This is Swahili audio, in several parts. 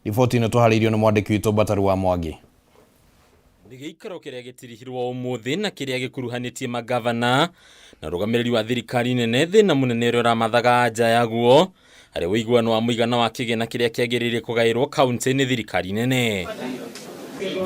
Riboti ino tũharĩirio nĩ mwandĩki witũ Bataru wa Mwangi. Nĩ gĩikaro kĩrĩa gĩtirihirwo ũmũthĩ na kĩrĩa gĩkuruhanĩtie magavana na rũgamĩrĩri wa thirikari nene thĩna mũnene ũrĩa ũramathaga nja yaguo harĩ ũiguano wa mũigana wa kĩgĩna kĩrĩa kĩagĩrĩire kũgaĩrwo kaunti nĩ thirikari nene.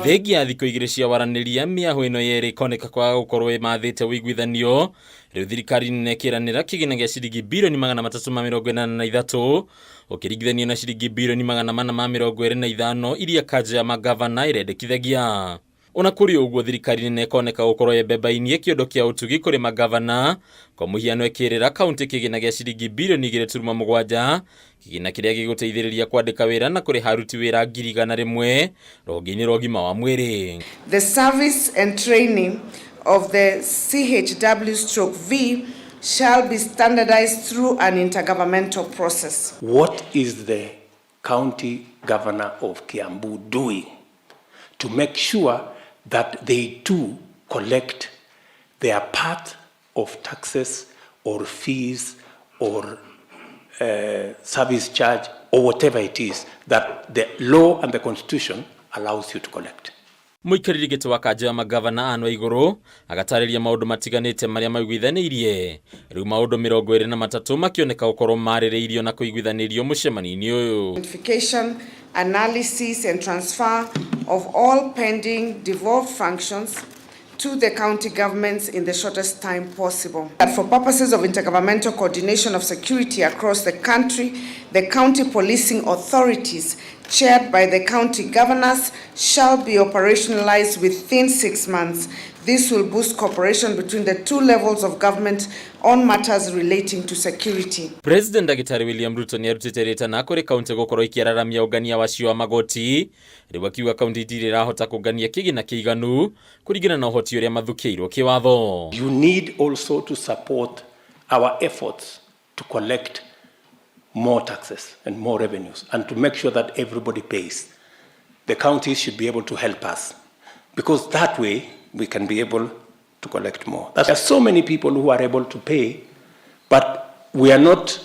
Thengia thikũ igĩrĩ cia waranĩria, mĩahũ ĩno yerĩ ĩkoneka kwaga gũkorwo ĩmathĩte ũiguithanio, rĩu thirikari nene ĩkĩranĩra kĩgĩna gĩa ciringi birioni 383 ũkĩringithanio na ciringi birioni 425 iria kanja ya magavana ĩrendekithagia. Ona kũrĩ ũguo, thirikari nene ĩkoneka gũkorwo yembebainie kĩondo kĩa ũtugi kũrĩ magavana, kwa mũhiano ĩkĩrĩra kaunti kĩgĩna gĩa ciringi birioni 2.7, kĩgĩna kĩrĩa gĩgũteithĩrĩria kwandĩka wĩra na kũrĩ haruti wĩra 100,000 rũhonge-inĩ rwa ũgima wa mwĩrĩ. The service and training of the CHW/V shall be standardized through an intergovernmental process. What is the county governor of Kiambu doing to make sure that they too collect their part of taxes or fees or service charge or whatever it is that the law and the constitution allows you to collect? Mũikarĩri gĩtĩ wa kanja ya magavana Anne Waigũrũ agatarĩria maũndũ matiganĩte marĩa maiguithanĩirie, rĩu maũndũ 23 makĩoneka gũkorwo marĩrĩirio na kũiguithanĩrio mũcemanio-inĩ ũyũ. Identification, analysis and transfer of all pending devolved functions to the county governments in the shortest time possible. That for purposes of intergovernmental coordination of security across the country, the county policing authorities chaired by the county governors shall be operationalized within 6 months. This will boost cooperation between the two levels of government on matters relating to security. President Dagitari William Ruto nĩ arutĩte rĩtana kũrĩ kaunti gũkorwo ikĩararamia ũngania wacio wa magoti, rĩu akiuga kaunti itirĩ irahota kũngania kĩgĩna kĩiganu kũringana na ũhoti ũrĩa mathukĩirwo kĩwatho. You need also to support our efforts to collect more taxes and more revenues and to make sure that everybody pays. The counties should be able to help us because that way we can be able to collect more. There are so many people who are able to pay, but we are not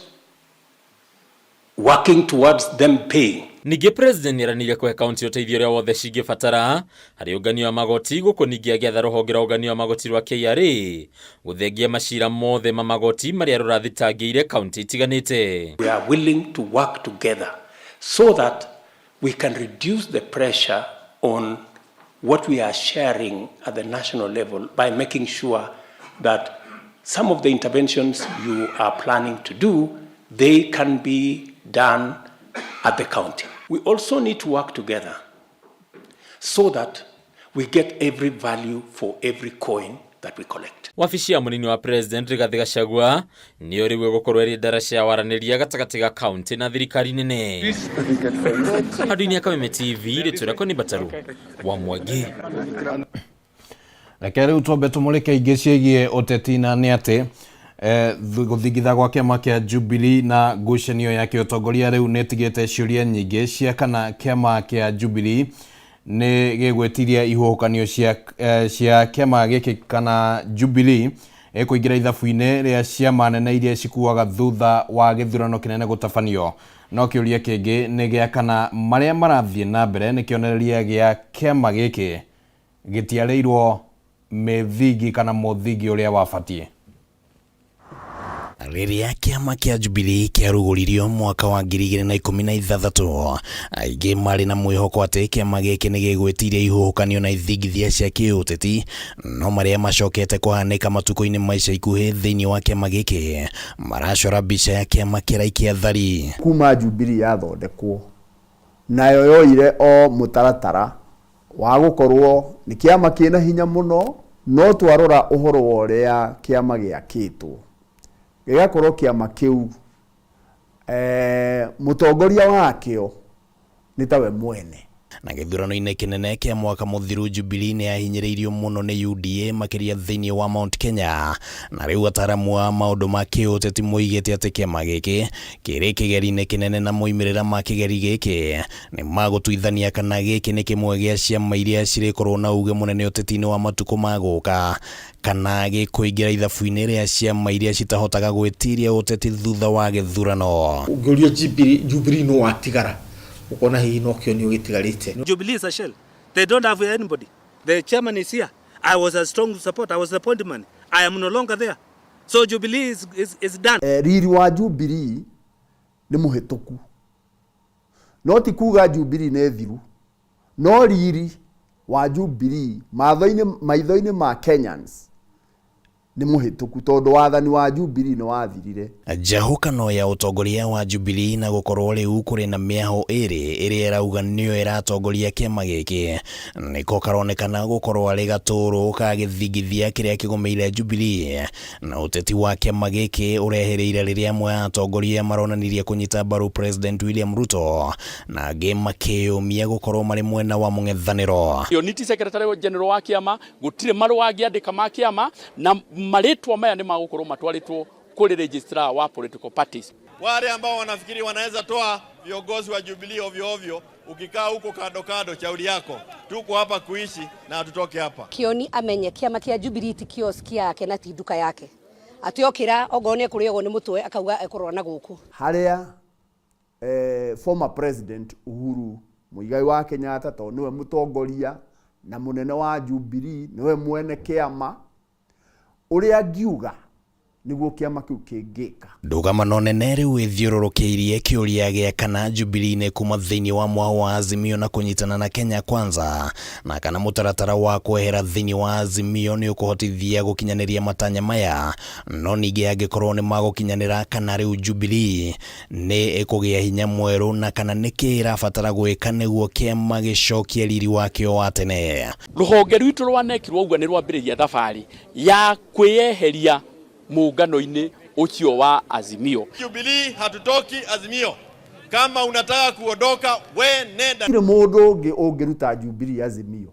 working towards them paying. Ningĩ president nĩaranĩire kũhe kaunti ũteithio ũrĩa wothe cingĩbatara harĩ ũngania wa magoti, gũkũ ningĩ agĩatha rũhonge rwa ũngania wa magoti rwa KRA gũthengia macira mothe ma magoti marĩa rũrathitangĩire kaunti itiganĩte. We are willing to work together so that we can reduce the pressure on what we are sharing at the national level by making sure that some of the interventions you are planning to do, they can be done at the county. We also need to work together so that we get every value for every coin that we collect. Wabici ya mũnini wa president Rigathi Gachagua nĩ ũrĩwe gũkorwo ĩrĩ ndaraca ya waranĩria gatagatĩ ga kaunti na thirikari nene. Handũ-inĩ ya Kameme TV rĩtũrako nĩ Bataru wa Mwangi. Reke rĩu twambe tũmũrĩke ingĩ ciĩgiĩ ũteti na nĩ atĩ gũthingitha gwa kĩama kĩa Jubilee na ngucanio ya kĩũtongoria rĩu nĩ ĩtigĩte ciũria nyingĩ cia kana kĩama kĩa Jubilee nĩ gĩgwetiria ihuhũkanio cia kĩama gĩkĩ kana Jubilee kũingĩra ithabu-inĩ rĩa ciama nene iria cikuaga thutha wa gĩthurano kĩnene gũtabanio. No kĩũria kĩngĩ nĩ gĩa kana marĩa marathiĩ na mbere nĩ kĩonereria gĩa kĩama gĩkĩ gĩtiarĩirwo mĩthingi kana mũthingi ũrĩa wabatiĩ. Rĩrĩa kĩama kĩa Jubilee kĩarugũririo mwaka wa 2016, aingĩ marĩ na mwĩhoko atĩ kĩama gĩkĩ nĩ gĩgwetiria ihuhũkanio na ithingithia cia kĩũteti, no marĩa macokete kũhanĩka matukũ-inĩ maica ikuhĩ thĩinĩ wa kĩama gĩkĩ maracora mbica ya kĩama kĩraikia thari. Kuma Jubilee yathondekwo nayo yoire o mũtaratara wa gũkorwo nĩ kĩama kĩna hinya mũno, no twarora ũhoro wa ũrĩa kĩama gĩakĩtwo gĩgakorwo kĩama kĩu mũtongoria wakĩo nĩ tawe mwene. Na gĩthurano-inĩ kĩnene kĩa mwaka mũthiru Jubilee nĩ yahinyĩrĩirio mũno nĩ UDA makĩria thĩinĩ wa Mount Kenya, na rĩu ataaramu a maũndũ ma kĩũteti moigĩte atĩ kĩama gĩkĩ kĩrĩ kĩgeri-inĩ kĩnene na moimĩrĩra ma kĩgeri gĩkĩ nĩ magũtuithania kana gĩkĩ nĩ kĩmwe gĩa ciama iria cirĩkorwo na uge mũnene ũteti-inĩ wa matukũ ma gũka, kana gĩkũingĩra ithabu-inĩ rĩa ciama iria citahotaga gwĩtiria ũteti thutha wa gĩthurano. Ũngĩũria Jubilee no watigara ukona hihi no kionio gitigarite. Jubilee is a shell. They don't have anybody. The chairman is here. I was a strong support. I was the point man. I am no longer there. So Jubilee is done. Riri wa Jubilee ni muhituku. No ti kuga Jubilee ne thiru. No riri wa Jubilee maitho-ini ma Kenyans ni muhituku tondu wathani wa Jubilee no wathirire. Njahukano ya utongoria wa Jubilee na gukorwo riu kuri na miaho iri iria irauga niyo iratongoria kiama giki niko karonekana gukorwo ari gaturu ka githigithia kiria kigomeire Jubilee na uteti wa kiama giki urehereire riria amwe atongoria maronanirie kunyita mbaru President William Ruto na angi makiyumia gukorwo mari mwena wa mung'ethaniro. Unity Secretary General wa kiama gutire marua angiandika ma kiama na maletwa maya ni magukorwo matwaritwo kuri registrar wa political parties. Wale ambao wanafikiri wanaweza toa viongozi wa Jubilee ovyo ovyo, ukikaa huko kando kando chauri yako, tuko hapa kuishi na hatutoke hapa. Kioni amenye kiama kia Jubilee ti kioski yake na ti duka yake. Atiokira ogone kuri ogo ni mutwe akauga ekorwa na guku. Haria former president Uhuru Muigai wa Kenyatta to niwe mutongoria na munene wa Jubilee niwe mwene kiama uria giuga niguo kiama kiu kingika. Ndugamo nene riu ithiururukiirie kiuria gia kana Jubilee ne kuma thiini wa mwao wa Azimio na kunyitana na Kenya Kwanza na kana mutaratara wa kwehera thiini wa Azimio ni ukuhotithia gukinyaniria matanya maya no ningi angikorwo ni magukinyanira kana riu Jubilee ni ikugia hinya mweru na kana niki irabatara gwika niguo kiama gicokia riri wakio wa tene. Ruhonge rwitu rwanekirwo uga ni rwambiriria thabari ya kweyeheria muungano-ini ucio wa Azimio. Jubilee hatutoki Azimio. Kama unataka kuondoka we nenda. Kile mundu ungiruta Jubilee Azimio.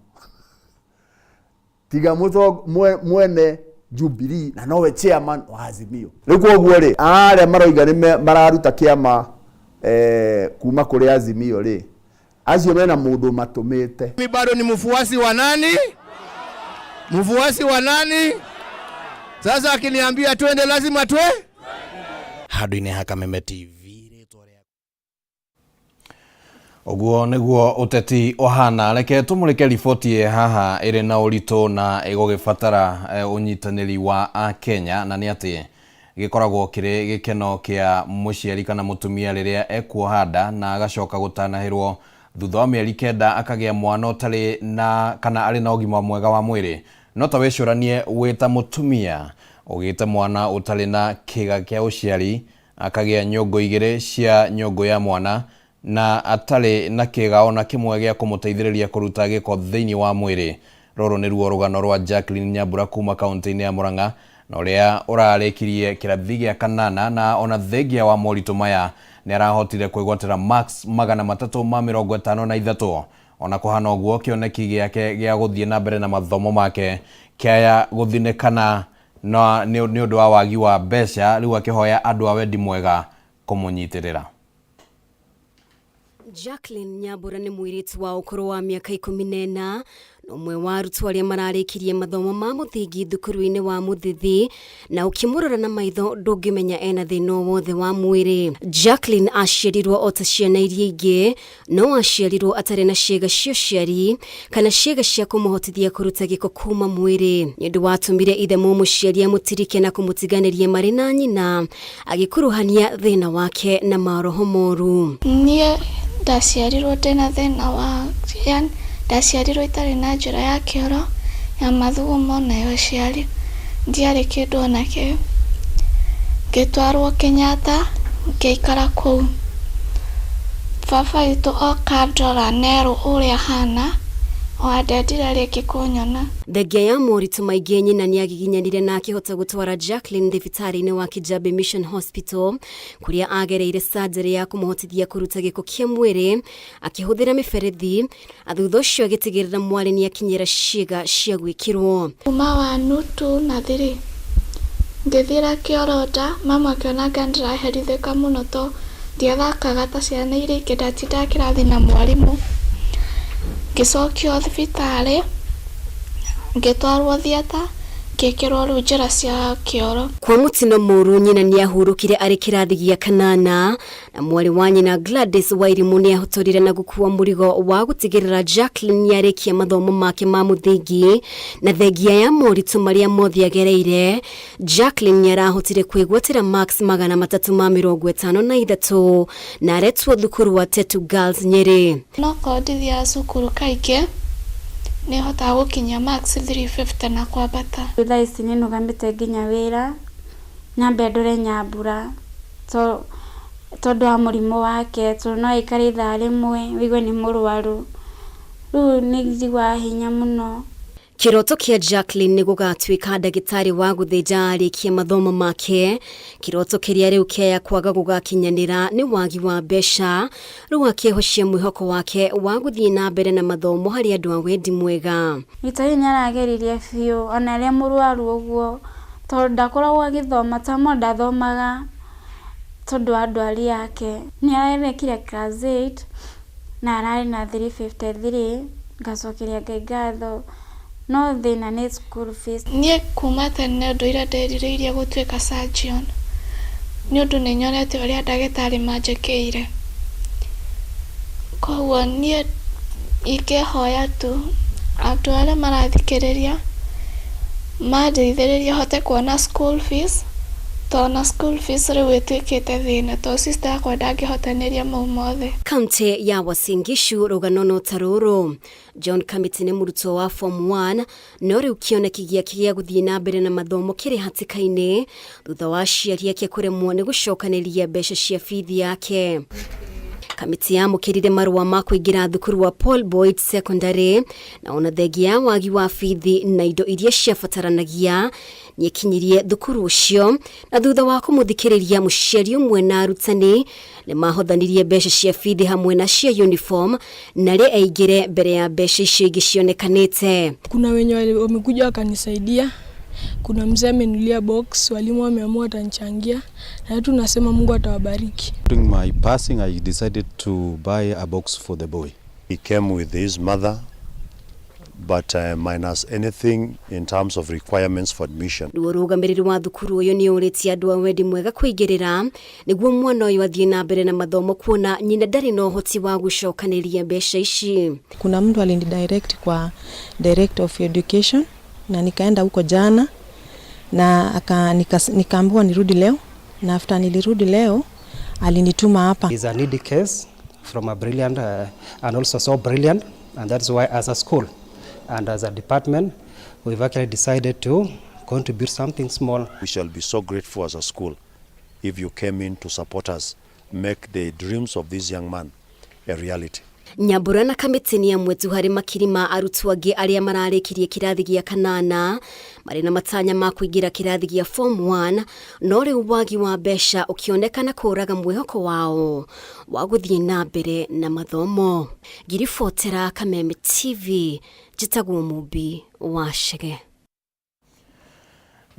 Tiga muto mwene Jubilee na nowe chairman wa Azimio. Riku oguo ri aria maroiga ni mararuta kiama kuma kuri Azimio ri acio mena mundu matumite. Mimi bado ni mfuasi wa nani? Mfuasi wa nani? Sasa akiniambia twende lazima twe. Hadu-ini ha Kameme TV Oguo niguo uteti ohana reke tumurike riboti haha iri na urito na igugibatara unyitaniri wa Akenya na ni ati gikoragwo kiri gikeno kia muciari kana mutumia riria ekuohanda na agacoka gutanahirwo thutha wa mieri 9 akagia mwana utari na kana ari na ugima mwega wa mwiri no ta wecuranie wita mutumia ugite mwana utari na kiga kia uciari akagia nyongo igire cia nyongo ya mwana na atari na kiga ona kimwe gia kumuteithiriria kuruta giko thiini wa mwiri. Roro ni ruo rugano rwa Jacqueline Nyambura kuma kaunti-ini ya Murang'a na uria urarikirie kirathi gia kanana na ona thegia wa morito maya ni arahotire kwigwatira max 353 ona kuhana oguo kioneki giake gia guthie na mbere na mathomo make kiaya guthinekana na ni undu wa wagi wa mbeca riu akihoya andu a wendi mwega kumunyitirira. Jacqueline Nyambura ni mwiritu wa ukuru wa miaka 14 umwe wa arutwo aria mararikirie mathomo ma muthingi thukuru-ini wa Muthithi na ukimurora na maitho ndungimenya ena thina wothe wa mwiri. Jacqueline aciarirwo ota ciana iria ingi no aciarirwo atari na ciega cia ciari kana ciega cia kumuhotithia kuruta giko kuma mwiri ni undu watumire ithe mumuciari amutirike na kumutiganirie mari na nyina agikuruhania thina wake na maroho moru. Nie ndaciarirwo ndina thina wa ndaciarirwo itari na njira ya kioro ya mathugumo na yo ciari ndiari kindu onake ngitwarwo Kenyatta ngeikara kuu baba itu okandora nero uria hana oandendire riki kunyona. Thegia ya moritu maingi nyina ni agiginyanire na akihota gutwara Jacqueline thibitari-ini wa Kijabe Mission Hospital kuria agereire surgery ya kumuhotithia kuruta giko kia mwiri akihuthira miberethi athutha ucio agitigirira mwari ni akinyira ciega cia gwikirwo kuma wa nutu na thiri ngithira kioroda mama akionaga ndiraherithika muno to ndiathakaga ta ciana iria ingĩ ndatinda kirathi na mwarimu ngicokio thibitari ngitwarwo thieta ngĩkĩrwo rĩu njĩra cia kĩoro. Kwa mũtino mũru nyina nĩahurũkire arĩ kĩrathi gĩa kanana na mwarĩ wa nyina Gladys Wairimu nĩahotorire na gũkua mũrigo wa gũtigĩrĩra Jacqueline nĩarĩkia mathomo make ma mũthingi na thengia ya moritũ marĩa mothe agereire. Jacqueline nĩarahotire kwĩgwatĩra marks 353 na aretwo thukuru wa Tetu Girls Nyeri. No kondithia cukuru kaingĩ nĩhotaga gũkinyia max 350 na kwambata. Thutha ici nĩnũgamĩte nginya wĩra na mbendore Nyambura tondũ wa mũrimũ wake, tondũ no aikare ithaa rĩmwe wĩgue nĩ mũrwaru. Rĩu nĩnjigua hinya mũno. Kiroto kia Jacqueline nĩ gũgatuĩka ndagĩtarĩ wa gũthĩnja arĩkia mathomo make. Kiroto kĩrĩa rĩu kĩaya kwaga gũgakinyanĩra nĩ wagi wa mbeca. Rĩu akĩehocia mwĩhoko wake wa gũthiĩ na mbere na mathomo harĩ andũ a wendi mwega. Gĩtari nĩarageririe biũ ona arĩa mũrwaru ũguo, tondũ ndakoragwo agĩthoma ta mo ndathomaga tondũ wa ndwari yake. Nĩarekire class 8 na ararĩ na 353 ngacokeria Ngai ngatho. No thĩna nĩ school fees. Niĩ kuma tene ndũire nderirĩirie gũtuĩka surgeon nĩ ũndũ nĩnyonete ũrĩa ndagĩtarĩ manjĩkĩire. Koguo niĩ ingĩhoya tu andũ arĩa marathikĩrĩria mandeithĩrĩrie hote kuona school fees, tona school fees rĩu ĩtuĩkĩte thĩna, tondũ sister yakwa ndangĩhotanĩria mau mothe. Kaunti ya Uasin Gishu rũgano no ta rũrũ. John Kamiti nĩ mũrutwo wa form 1 no rĩu kĩoneki gĩake gĩa gũthiĩ na mbere na mathomo kĩrĩ hatĩka-inĩ thutha wa aciari ake kũremwo nĩ gũcokanĩria mbeca cia bithi yake. Kamiti yamũkĩrire marũa ma kũingĩra thukuru wa Paul Boyd Secondary na ona thengia wagi wa bithi na indo iria ciabataranagia nĩekinyirie thukuru ũcio, na thutha wa kũmũthikĩrĩria mũciari ũmwe na arutani nĩmahothanirie mbeca cia bithi hamwe na cia uniform na rĩ aingĩre mbere ya mbeca icio ingĩ cionekanĩte. Kuna wenye wamekuja wakanisaidia, kuna mzee amenulia box, walimu wameamua watanichangia, na tunasema Mungu atawabariki. During my passing, I decided to buy a box for the boy. He came with his mother, but minus anything in terms of requirements for admission. Rũgamĩrĩri wa thukuru ũyũ nĩ ũrĩtie andũ a wendi mwega kwĩingĩrĩra nĩguo mwana ũyũ athiĩ na mbere na mathomo, kuona nyina ndarĩ na ũhoti wa gũcokanĩria mbeca ici. Kuna mtu alinidirect kwa Director of Education na nikaenda huko jana na nikaambiwa nirudi leo, na after nilirudi leo alinituma hapa. Is a needy case from a brilliant and also so brilliant, and that's why as a school and as a department we've actually decided to contribute something small. We shall be so grateful as a school if you came in to support us, make the dreams of this young man a reality. Nyambura na Kamiti nĩ amwe tu harĩ makiri ma arutwo angĩ arĩa mararĩkirie kĩrathi gĩa kanana marĩ na matanya ma kũingĩra kĩrathi gĩa form 1, no rĩu wagi wa mbeca ũkĩonekana kũraga mwĩhoko wao wa gũthiĩ na mbere na mathomo. Ngiribotera Kameme TV, njĩtagwo Mũmbi wa Chege.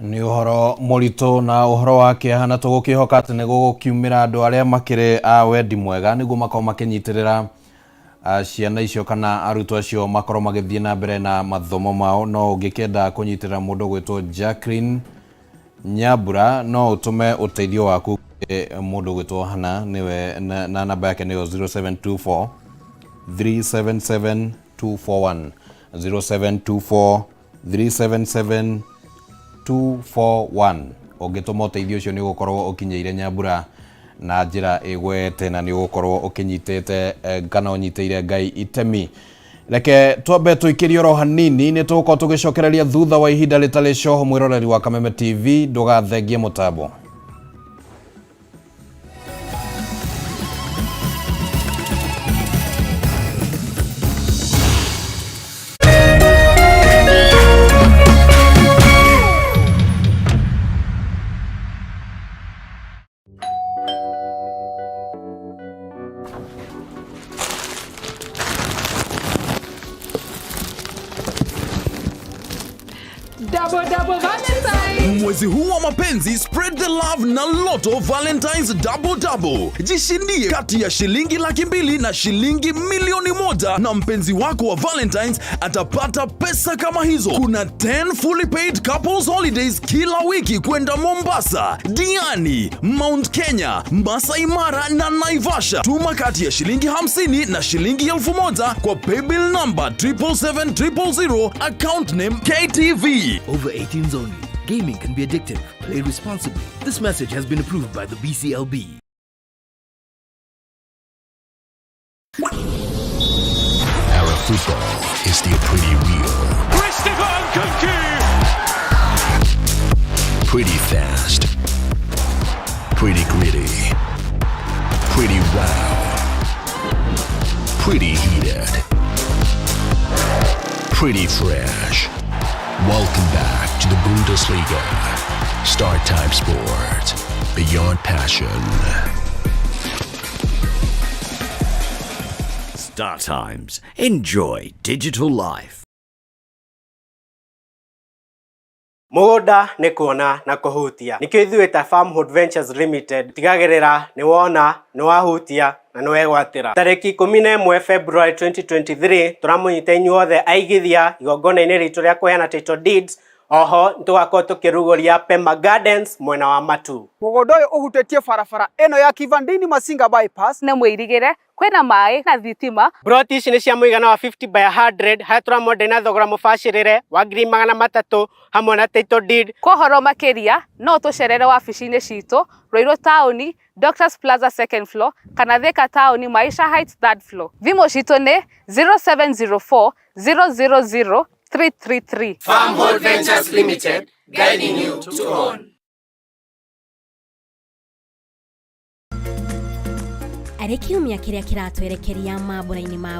Nĩ ũhoro mũritũ na ũhoro wake hana tũgũkĩhoka atĩ nĩ gũgũkiumĩra andũ arĩa makĩrĩ a wendi mwega nĩguo makorwo makĩnyitĩrĩra ciana icio kana arutwo acio makorwo magĩthiĩ na mbere na mathomo mao. No ũngĩkenda kũnyitĩrĩra mũndũ gwĩtwo Jacqueline Nyambura no ũtũme ũteithio waku mũndũ gwĩtwo Hana, niwe na namba yake nĩyo 0724 377 241 0724 377 241. Ũngĩtũma ũteithio ũcio nĩ ũgũkorwo ũkinyĩire Nyambura na njĩra ĩgwete na nĩ ũgũkorwo ũkinyitĩte kana ũnyitĩire Ngai itemi. Reke twambe tũikĩrie oro hanini, nĩ tũgũkorwo tũgĩcokereria thutha wa ihinda rĩtarĩ coho. Mwĩroreri wa Kameme TV ndũgathengie mũtambo. Double Valentine! Mwezi huu wa mapenzi, spread the love na Lotto Valentine's Double. Jishindie kati ya shilingi 200,000 na shilingi 1,000,000 na mpenzi wako wa Valentine's atapata pesa kama hizo. Kuna 10 fully paid couples holidays kila wiki kwenda Mombasa, Diani, Mount Kenya, Masai Mara na Naivasha. Tuma kati ya shilingi 50 na shilingi 1,000 kwa paybill number 77700, account name KTV. Over 18s only. Gaming can be addictive. Play responsibly. This message has been approved by the BCLB. Our football is still pretty real. Pretty fast. Pretty gritty. Pretty wild. Pretty heated. Pretty fresh. Welcome back to the Bundesliga. Start Time Sport. Beyond passion. Star Times. Enjoy digital life. Mũgũnda nĩ kuona na kũhutia. Nĩkĩo ithuĩ ta Farmhood Ventures Limited tigagĩrĩra nĩ wona, nĩ wahutia na nĩ wegwatĩra. Tarĩki 11 February 2023 tũramũnyita inyuothe aigithia igongona-inĩ ritũ rĩa kũheana title deeds. Oho nĩtũgakorwo tũkĩrugũria Pema Gardens mwena wa Matu. Mũgũnda ũyũ ũhutĩtie barabara ĩno ya Kivandini Masinga bypass. Nĩ mwĩrigĩre kwĩna maĩ na thitima. Broti ici nĩ cia mũigana wa 50 by 100 harĩa tũramwendia na thogora mũbacĩrĩre wa ngiri 300 hamwe na title deed. Kwa ũhoro makĩria no tũcerere wabici-inĩ citũ Ruiru Taũni, Doctors Plaza 2nd floor kana Thika Taũni Maisha Heights 3rd floor. Thimũ citũ nĩ 0704 000 333. Farmhood Ventures Limited, guiding you to own. Arĩ kiumia kĩrĩa kĩratwerekeria mambũra-inĩ ma